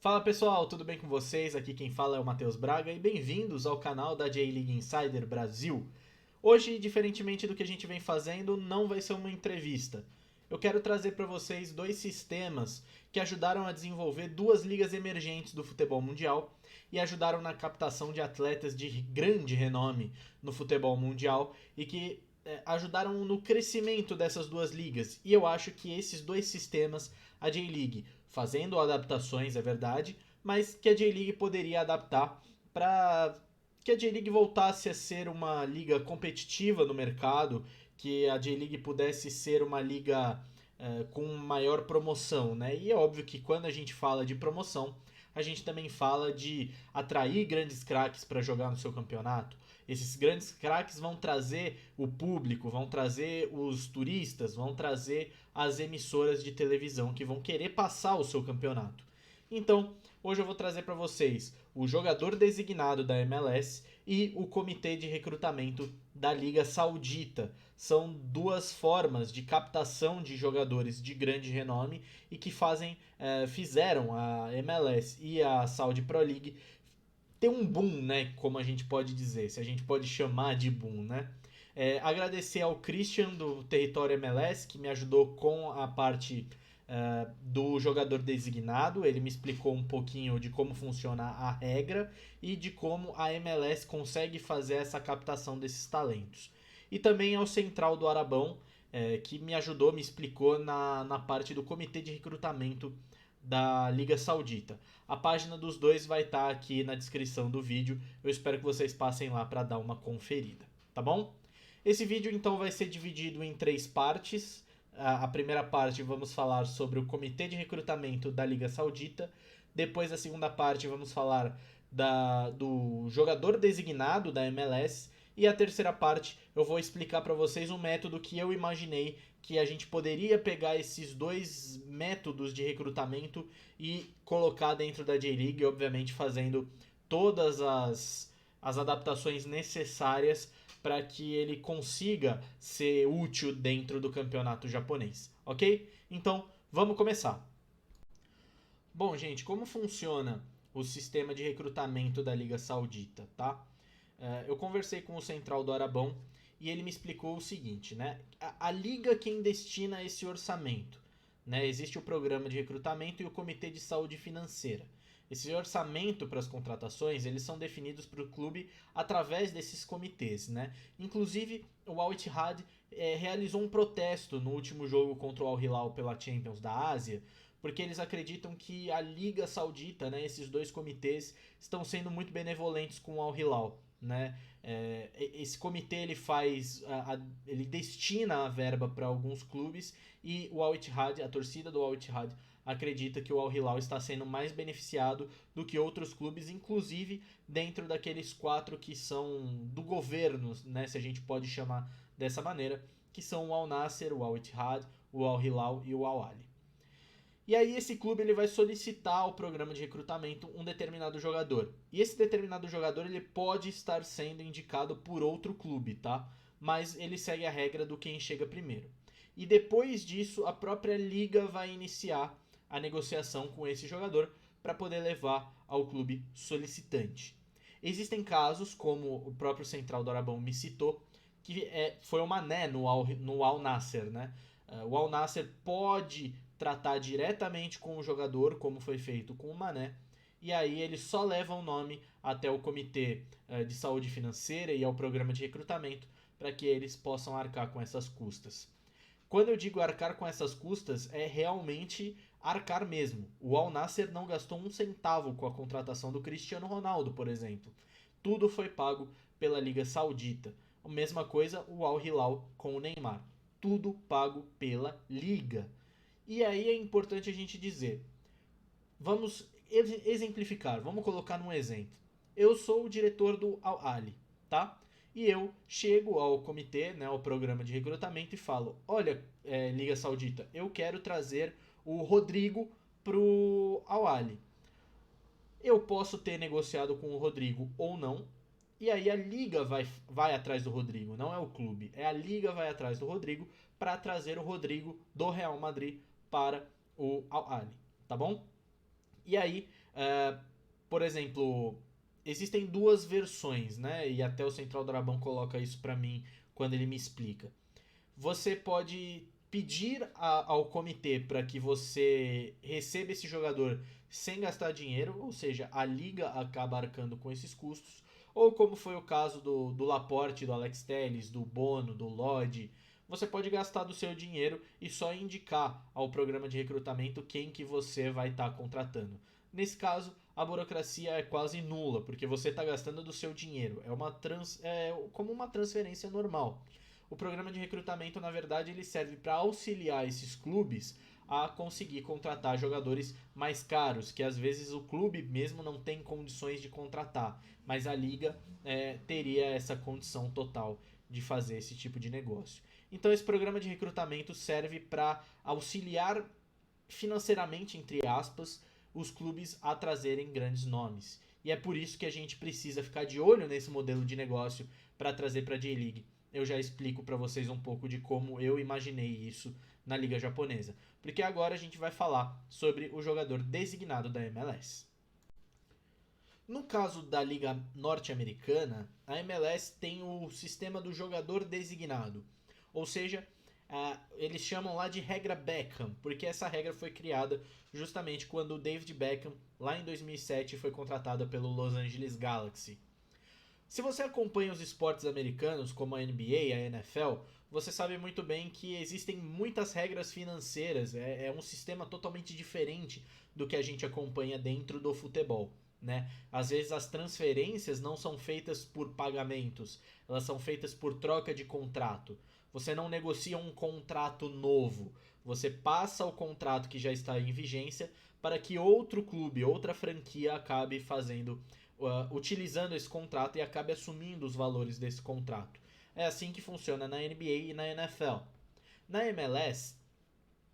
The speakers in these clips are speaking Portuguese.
Fala pessoal, tudo bem com vocês? Aqui quem fala é o Matheus Braga e bem-vindos ao canal da J-League Insider Brasil. Hoje, diferentemente do que a gente vem fazendo, não vai ser uma entrevista. Eu quero trazer para vocês dois sistemas que ajudaram a desenvolver duas ligas emergentes do futebol mundial e ajudaram na captação de atletas de grande renome no futebol mundial e que ajudaram no crescimento dessas duas ligas. E eu acho que esses dois sistemas, a J-League fazendo adaptações, é verdade, mas que a J-League poderia adaptar para que a J-League voltasse a ser uma liga competitiva no mercado, que a J-League pudesse ser uma liga com maior promoção, né? E é óbvio que quando a gente fala de promoção, a gente também fala de atrair grandes craques para jogar no seu campeonato. Esses grandes craques vão trazer o público, vão trazer os turistas, vão trazer as emissoras de televisão que vão querer passar o seu campeonato. Então, hoje eu vou trazer para vocês o jogador designado da MLS e o comitê de recrutamento da Liga Saudita. São duas formas de captação de jogadores de grande renome e que fizeram a MLS e a Saudi Pro League ter um boom, né? Como a gente pode dizer, se a gente pode chamar de boom, né? Agradecer ao Christian do Território MLS que me ajudou com a parte do jogador designado. Ele me explicou um pouquinho de como funciona a regra e de como a MLS consegue fazer essa captação desses talentos. E também ao Central do Arabão, que me ajudou, me explicou na parte do comitê de recrutamento da Liga Saudita. A página dos dois vai estar aqui na descrição do vídeo. Eu espero que vocês passem lá para dar uma conferida, tá bom? Esse vídeo então vai ser dividido em três partes. A primeira parte vamos falar sobre o comitê de recrutamento da Liga Saudita. Depois, a segunda parte, vamos falar do jogador designado da MLS. E a terceira parte, eu vou explicar para vocês um método que eu imaginei que a gente poderia pegar esses dois métodos de recrutamento e colocar dentro da J-League, obviamente fazendo todas as adaptações necessárias para que ele consiga ser útil dentro do campeonato japonês, ok? Então, vamos começar. Bom, gente, como funciona o sistema de recrutamento da Liga Saudita, tá? Eu conversei com o Central do Arabão e ele me explicou o seguinte, né? A liga quem destina esse orçamento, né? Existe o programa de recrutamento e o comitê de saúde financeira. Esse orçamento para as contratações, eles são definidos para o clube através desses comitês, né? Inclusive, o Al Ittihad realizou um protesto no último jogo contra o Al Hilal pela Champions da Ásia, porque eles acreditam que a Liga Saudita, né, esses dois comitês, estão sendo muito benevolentes com o Al Hilal, né? Esse comitê ele destina a verba para alguns clubes e o Al Ittihad, a torcida do Al Ittihad, acredita que o Al Hilal está sendo mais beneficiado do que outros clubes, inclusive dentro daqueles quatro que são do governo, né, se a gente pode chamar dessa maneira, que são o Al Nassr, o Al Ittihad, o Al Hilal e o Al Ahly. E aí esse clube ele vai solicitar ao programa de recrutamento um determinado jogador. E esse determinado jogador ele pode estar sendo indicado por outro clube, tá? Mas ele segue a regra do quem chega primeiro. E depois disso, a própria liga vai iniciar a negociação com esse jogador para poder levar ao clube solicitante. Existem casos, como o próprio Central do Arabão me citou, que foi o Mané no Al Nassr, né? O Al Nassr pode tratar diretamente com o jogador, como foi feito com o Mané, e aí eles só levam o nome até o comitê de saúde financeira e ao programa de recrutamento para que eles possam arcar com essas custas. Quando eu digo arcar com essas custas, é realmente arcar mesmo. O Al Nassr não gastou um centavo com a contratação do Cristiano Ronaldo, por exemplo. Tudo foi pago pela Liga Saudita. A mesma coisa o Al Hilal com o Neymar. Tudo pago pela Liga. E aí é importante a gente dizer, vamos exemplificar, vamos colocar num exemplo. Eu sou o diretor do Al Ahly, tá? E eu chego ao comitê, né, ao programa de recrutamento e falo, olha, Liga Saudita, eu quero trazer o Rodrigo pro Al Ahly. Eu posso ter negociado com o Rodrigo ou não, e aí a liga vai atrás do Rodrigo, não é o clube. É a liga vai atrás do Rodrigo para trazer o Rodrigo do Real Madrid para o Al Ahly, tá bom? E aí Por exemplo, existem duas versões, né? E até o Central Drabão coloca isso pra mim quando ele me explica. Você pode pedir ao comitê para que você receba esse jogador sem gastar dinheiro, ou seja, a liga acaba arcando com esses custos, ou como foi o caso do Laporte, do Alex Telles, do Bono, do Lodge, você pode gastar do seu dinheiro e só indicar ao programa de recrutamento quem que você vai estar contratando. Nesse caso, a burocracia é quase nula, porque você está gastando do seu dinheiro. É como uma transferência normal. O programa de recrutamento, na verdade, ele serve para auxiliar esses clubes a conseguir contratar jogadores mais caros, que às vezes o clube mesmo não tem condições de contratar, mas a liga teria essa condição total de fazer esse tipo de negócio. Então esse programa de recrutamento serve para auxiliar financeiramente, entre aspas, os clubes a trazerem grandes nomes. E é por isso que a gente precisa ficar de olho nesse modelo de negócio para trazer para a J-League. Eu já explico para vocês um pouco de como eu imaginei isso na liga japonesa, porque agora a gente vai falar sobre o jogador designado da MLS. No caso da liga norte-americana, a MLS tem o sistema do jogador designado, ou seja, eles chamam lá de regra Beckham, porque essa regra foi criada justamente quando o David Beckham, lá em 2007, foi contratado pelo Los Angeles Galaxy. Se você acompanha os esportes americanos, como a NBA e a NFL, você sabe muito bem que existem muitas regras financeiras, é um sistema totalmente diferente do que a gente acompanha dentro do futebol. Né? Às vezes as transferências não são feitas por pagamentos, elas são feitas por troca de contrato. Você não negocia um contrato novo, você passa o contrato que já está em vigência para que outro clube, outra franquia acabe fazendo utilizando esse contrato e acabe assumindo os valores desse contrato. É assim que funciona na NBA e na NFL. Na MLS,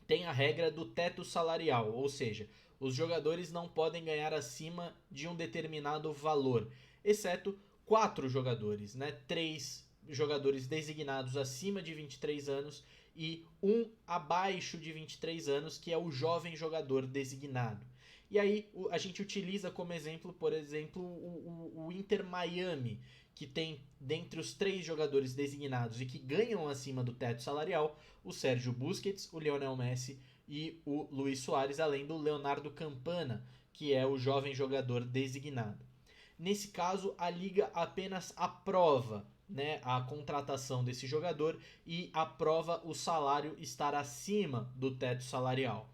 tem a regra do teto salarial, ou seja, os jogadores não podem ganhar acima de um determinado valor, exceto 4 jogadores, né? 3 jogadores designados acima de 23 anos e um abaixo de 23 anos, que é o jovem jogador designado. E aí a gente utiliza como exemplo, por exemplo, o Inter Miami, que tem dentre os 3 jogadores designados e que ganham acima do teto salarial, o Sérgio Busquets, o Lionel Messi e o Luis Soares, além do Leonardo Campana, que é o jovem jogador designado. Nesse caso, a liga apenas aprova, né, a contratação desse jogador e aprova o salário estar acima do teto salarial.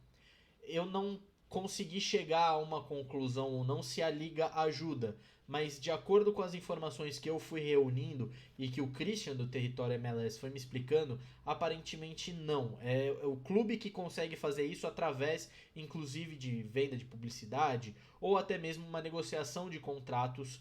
Eu não consegui chegar a uma conclusão ou não se a liga ajuda, mas de acordo com as informações que eu fui reunindo e que o Christian do Território MLS foi me explicando, aparentemente não. É o clube que consegue fazer isso através, inclusive, de venda de publicidade ou até mesmo uma negociação de contratos,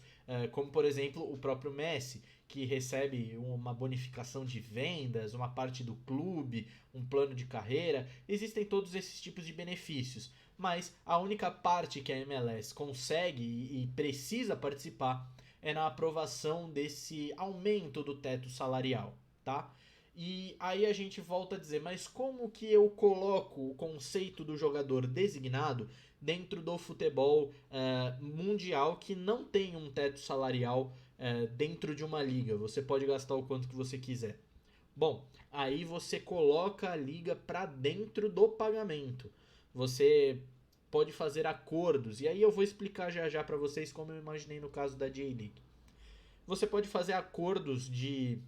como por exemplo o próprio Messi, que recebe uma bonificação de vendas, uma parte do clube, um plano de carreira. Existem todos esses tipos de benefícios, mas a única parte que a MLS consegue e precisa participar é na aprovação desse aumento do teto salarial, tá? E aí a gente volta a dizer, mas como que eu coloco o conceito do jogador designado dentro do futebol mundial que não tem um teto salarial dentro de uma liga? Você pode gastar o quanto que você quiser. Bom, aí você coloca a liga para dentro do pagamento. Você pode fazer acordos, e aí eu vou explicar já já para vocês como eu imaginei no caso da J-League. Você pode fazer acordos de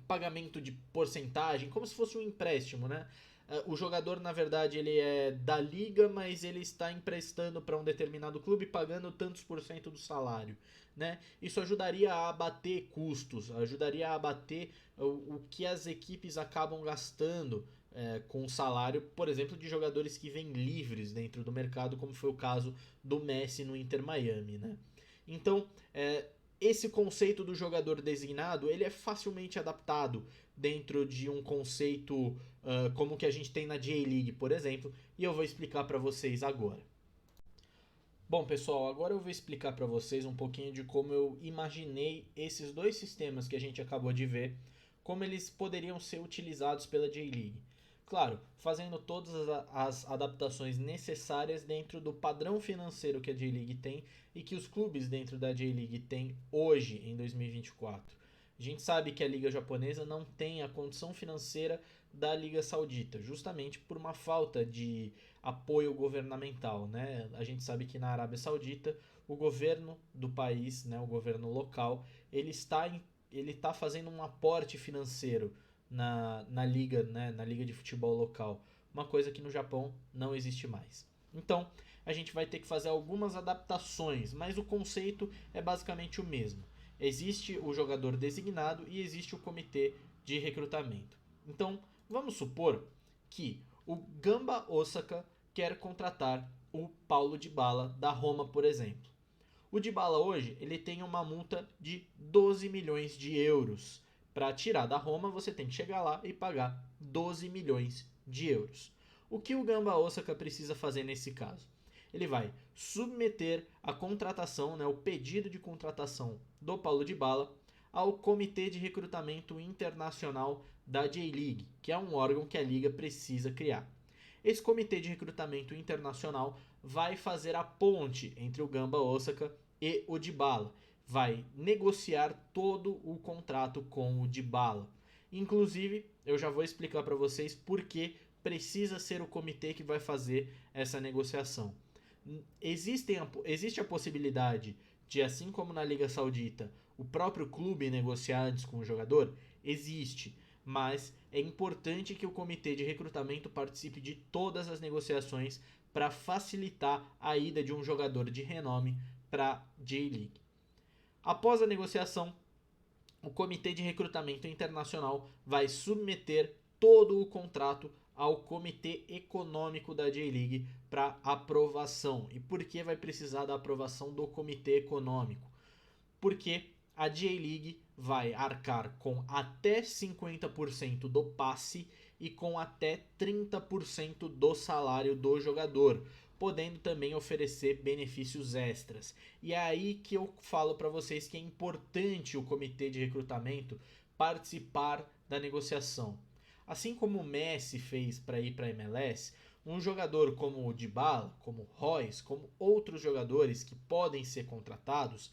pagamento de porcentagem, como se fosse um empréstimo, né? O jogador, na verdade, ele é da liga, mas ele está emprestando para um determinado clube pagando tantos por cento do salário, né? Isso ajudaria a abater custos, ajudaria a abater o que as equipes acabam gastando com o salário, por exemplo, de jogadores que vêm livres dentro do mercado, como foi o caso do Messi no Inter Miami, né? Então, esse conceito do jogador designado ele é facilmente adaptado dentro de um conceito como o que a gente tem na J-League, por exemplo, e eu vou explicar para vocês agora. Bom, pessoal, agora eu vou explicar para vocês um pouquinho de como eu imaginei esses dois sistemas que a gente acabou de ver, como eles poderiam ser utilizados pela J-League. Claro, fazendo todas as adaptações necessárias dentro do padrão financeiro que a J-League tem e que os clubes dentro da J-League têm hoje, em 2024. A gente sabe que a Liga Japonesa não tem a condição financeira da Liga Saudita, justamente por uma falta de apoio governamental, né? A gente sabe que na Arábia Saudita o governo do país, né, o governo local, ele está fazendo um aporte financeiro na liga, né, na liga de futebol local, uma coisa que no Japão não existe mais. Então, a gente vai ter que fazer algumas adaptações, mas o conceito é basicamente o mesmo. Existe o jogador designado e existe o comitê de recrutamento. Então, vamos supor que o Gamba Osaka quer contratar o Paulo Dybala da Roma, por exemplo. O Dybala hoje ele tem uma multa de 12 milhões de euros. Para tirar da Roma, você tem que chegar lá e pagar 12 milhões de euros. O que o Gamba Osaka precisa fazer nesse caso? Ele vai submeter a contratação, né, o pedido de contratação do Paulo Dybala ao Comitê de Recrutamento Internacional da J-League, que é um órgão que a liga precisa criar. Esse Comitê de Recrutamento Internacional vai fazer a ponte entre o Gamba Osaka e o Dybala. Vai negociar todo o contrato com o Dybala. Inclusive, eu já vou explicar para vocês por que precisa ser o comitê que vai fazer essa negociação. Existe a possibilidade de, assim como na Liga Saudita, o próprio clube negociar antes com o jogador? Existe, mas é importante que o comitê de recrutamento participe de todas as negociações para facilitar a ida de um jogador de renome para a J-League. Após a negociação, o Comitê de Recrutamento Internacional vai submeter todo o contrato ao Comitê Econômico da J-League para aprovação. E por que vai precisar da aprovação do Comitê Econômico? Porque a J-League vai arcar com até 50% do passe e com até 30% do salário do jogador, podendo também oferecer benefícios extras. E é aí que eu falo para vocês que é importante o comitê de recrutamento participar da negociação. Assim como o Messi fez para ir para a MLS, um jogador como o Dybala, como o Royce, como outros jogadores que podem ser contratados,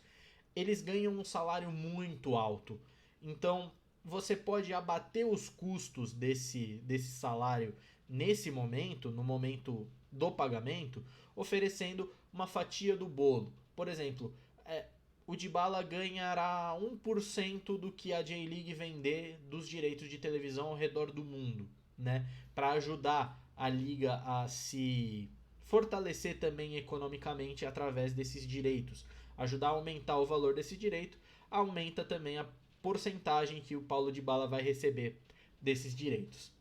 eles ganham um salário muito alto. Então, você pode abater os custos desse salário nesse momento, no momento do pagamento, oferecendo uma fatia do bolo. Por exemplo, o Dybala ganhará 1% do que a J-League vender dos direitos de televisão ao redor do mundo, né? Para ajudar a liga a se fortalecer também economicamente através desses direitos. Ajudar a aumentar o valor desse direito, aumenta também a porcentagem que o Paulo Dybala vai receber desses direitos.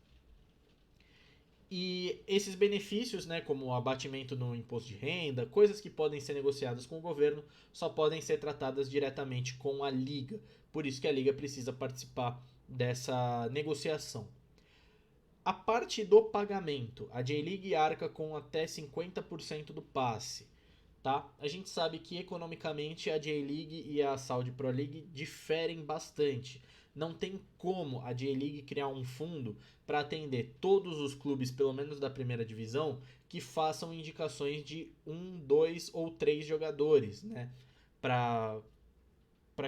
E esses benefícios, né, como o abatimento no imposto de renda, coisas que podem ser negociadas com o governo, só podem ser tratadas diretamente com a liga. Por isso que a liga precisa participar dessa negociação. A parte do pagamento, a J-League arca com até 50% do passe. Tá? A gente sabe que economicamente a J-League e a Saudi Pro League diferem bastante. Não tem como a J-League criar um fundo para atender todos os clubes, pelo menos da primeira divisão, que façam indicações de 1, 2 ou 3 jogadores, né? Para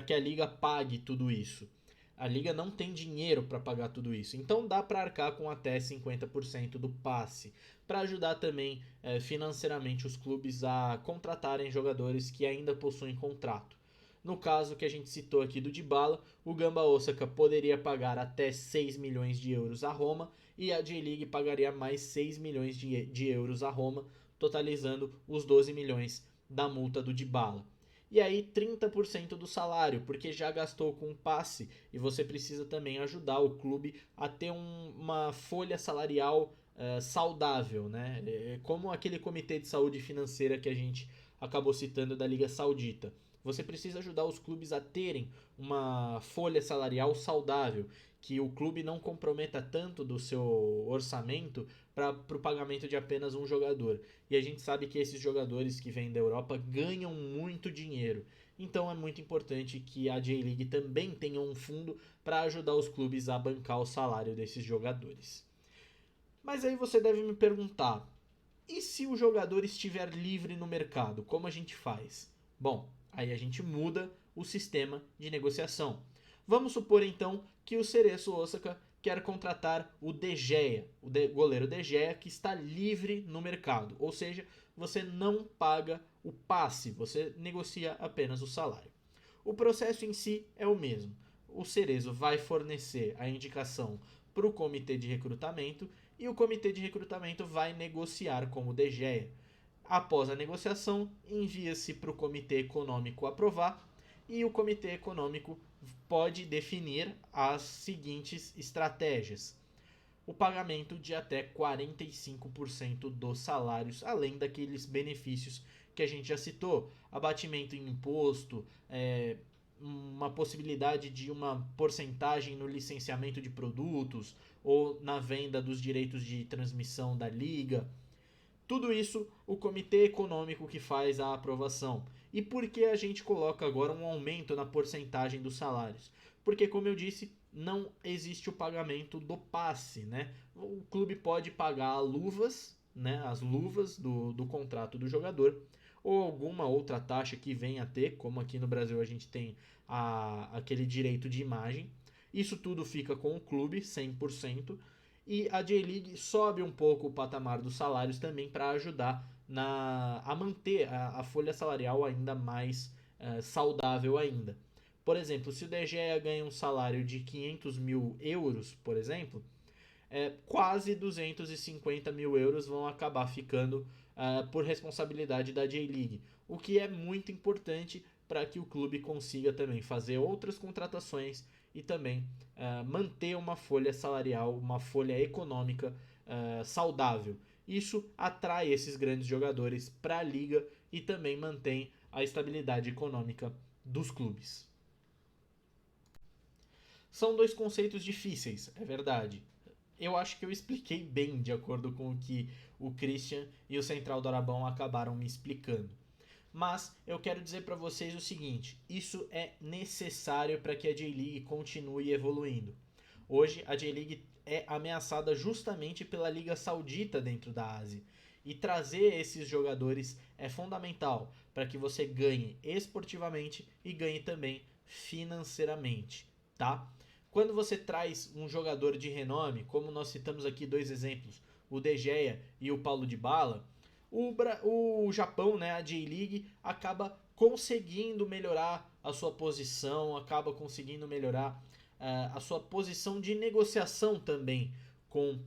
que a liga pague tudo isso. A liga não tem dinheiro para pagar tudo isso, então dá para arcar com até 50% do passe, para ajudar também financeiramente os clubes a contratarem jogadores que ainda possuem contrato. No caso que a gente citou aqui do Dybala, o Gamba Osaka poderia pagar até 6 milhões de euros a Roma e a J-League pagaria mais 6 milhões de euros a Roma, totalizando os 12 milhões da multa do Dybala. E aí 30% do salário, porque já gastou com passe e você precisa também ajudar o clube a ter uma folha salarial saudável, né? Como aquele comitê de saúde financeira que a gente acabou citando da Liga Saudita. Você precisa ajudar os clubes a terem uma folha salarial saudável, que o clube não comprometa tanto do seu orçamento para o pagamento de apenas um jogador. E a gente sabe que esses jogadores que vêm da Europa ganham muito dinheiro. Então é muito importante que a J-League também tenha um fundo para ajudar os clubes a bancar o salário desses jogadores. Mas aí você deve me perguntar, e se o jogador estiver livre no mercado, como a gente faz? Bom, aí a gente muda o sistema de negociação. Vamos supor então que o Cerezo Osaka quer contratar o De Gea, goleiro De Gea, que está livre no mercado. Ou seja, você não paga o passe, você negocia apenas o salário. O processo em si é o mesmo. O Cerezo vai fornecer a indicação para o comitê de recrutamento e o comitê de recrutamento vai negociar com o De Gea. Após a negociação, envia-se para o comitê econômico aprovar e o comitê econômico pode definir as seguintes estratégias: o pagamento de até 45% dos salários, além daqueles benefícios que a gente já citou, abatimento em imposto, uma possibilidade de uma porcentagem no licenciamento de produtos ou na venda dos direitos de transmissão da liga. Tudo isso o comitê econômico que faz a aprovação. E por que a gente coloca agora um aumento na porcentagem dos salários? Porque, como eu disse, não existe o pagamento do passe, né? O clube pode pagar luvas, né? As luvas do contrato do jogador, ou alguma outra taxa que venha a ter, como aqui no Brasil a gente tem aquele direito de imagem. Isso tudo fica com o clube, 100%. E a J-League sobe um pouco o patamar dos salários também para ajudar a manter a folha salarial ainda mais saudável ainda. Por exemplo, se o De Gea ganha um salário de 500 mil euros, por exemplo, quase 250 mil euros vão acabar ficando por responsabilidade da J-League, o que é muito importante para que o clube consiga também fazer outras contratações e também manter uma folha salarial, uma folha econômica saudável. Isso atrai esses grandes jogadores para a liga e também mantém a estabilidade econômica dos clubes. São dois conceitos difíceis, é verdade. Eu acho que eu expliquei bem de acordo com o que o Christian e o Central do Arabão acabaram me explicando. Mas eu quero dizer para vocês o seguinte: isso é necessário para que a J-League continue evoluindo. Hoje a J-League é ameaçada justamente pela Liga Saudita dentro da Ásia. E trazer esses jogadores é fundamental para que você ganhe esportivamente e ganhe também financeiramente, tá? Quando você traz um jogador de renome, como nós citamos aqui dois exemplos, o De Gea e o Paulo Dybala, o Japão, né, a J-League, acaba conseguindo melhorar a sua posição, acaba conseguindo melhorar a sua posição de negociação também com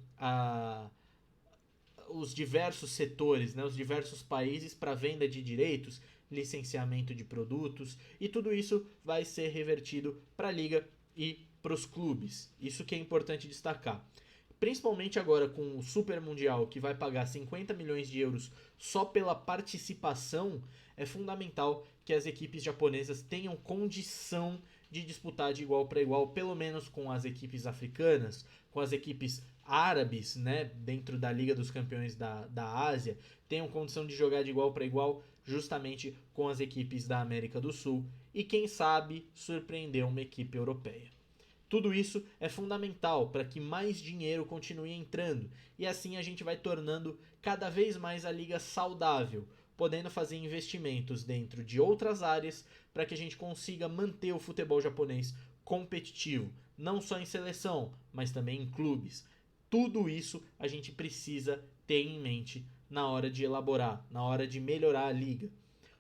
os diversos setores, né, os diversos países para venda de direitos, licenciamento de produtos, e tudo isso vai ser revertido para a liga e para os clubes. Isso que é importante destacar. Principalmente agora com o Super Mundial, que vai pagar 50 milhões de euros só pela participação, é fundamental que as equipes japonesas tenham condição de disputar de igual para igual, pelo menos com as equipes africanas, com as equipes árabes, né, dentro da Liga dos Campeões da Ásia, tenham condição de jogar de igual para igual justamente com as equipes da América do Sul e quem sabe surpreender uma equipe europeia. Tudo isso é fundamental para que mais dinheiro continue entrando e assim a gente vai tornando cada vez mais a liga saudável, podendo fazer investimentos dentro de outras áreas para que a gente consiga manter o futebol japonês competitivo, não só em seleção, mas também em clubes. Tudo isso a gente precisa ter em mente na hora de elaborar, na hora de melhorar a liga.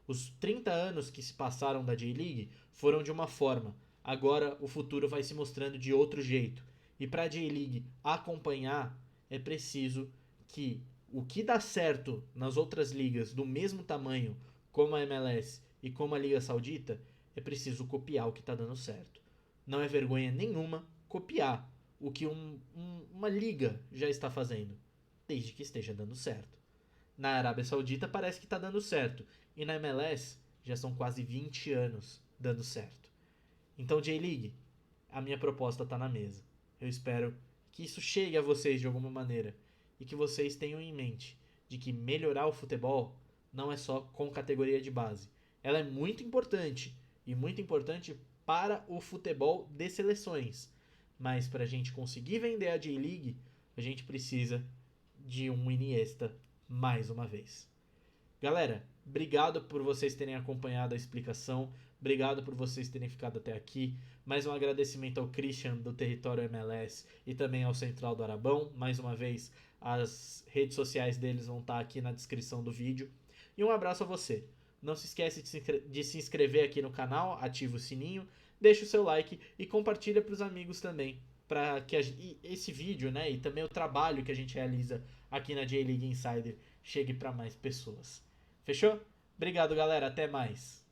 Os 30 anos que se passaram da J-League foram de uma forma. Agora o futuro vai se mostrando de outro jeito. E para a J-League acompanhar, é preciso que o que dá certo nas outras ligas do mesmo tamanho, como a MLS e como a Liga Saudita, é preciso copiar o que está dando certo. Não é vergonha nenhuma copiar o que uma liga já está fazendo, desde que esteja dando certo. Na Arábia Saudita parece que está dando certo, e na MLS já são quase 20 anos dando certo. Então, J-League, a minha proposta está na mesa. Eu espero que isso chegue a vocês de alguma maneira e que vocês tenham em mente de que melhorar o futebol não é só com categoria de base. Ela é muito importante e muito importante para o futebol de seleções. Mas para a gente conseguir vender a J-League, a gente precisa de um Iniesta mais uma vez. Galera, obrigado por vocês terem acompanhado a explicação, obrigado por vocês terem ficado até aqui. Mais um agradecimento ao Christian do Território MLS e também ao Central do Arabão. Mais uma vez, as redes sociais deles vão estar aqui na descrição do vídeo. E um abraço a você. Não se esquece de se inscrever aqui no canal, ativa o sininho, deixa o seu like e compartilha para os amigos também, para que esse vídeo, né, e também o trabalho que a gente realiza aqui na J-League Insider chegue para mais pessoas. Fechou? Obrigado, galera. Até mais.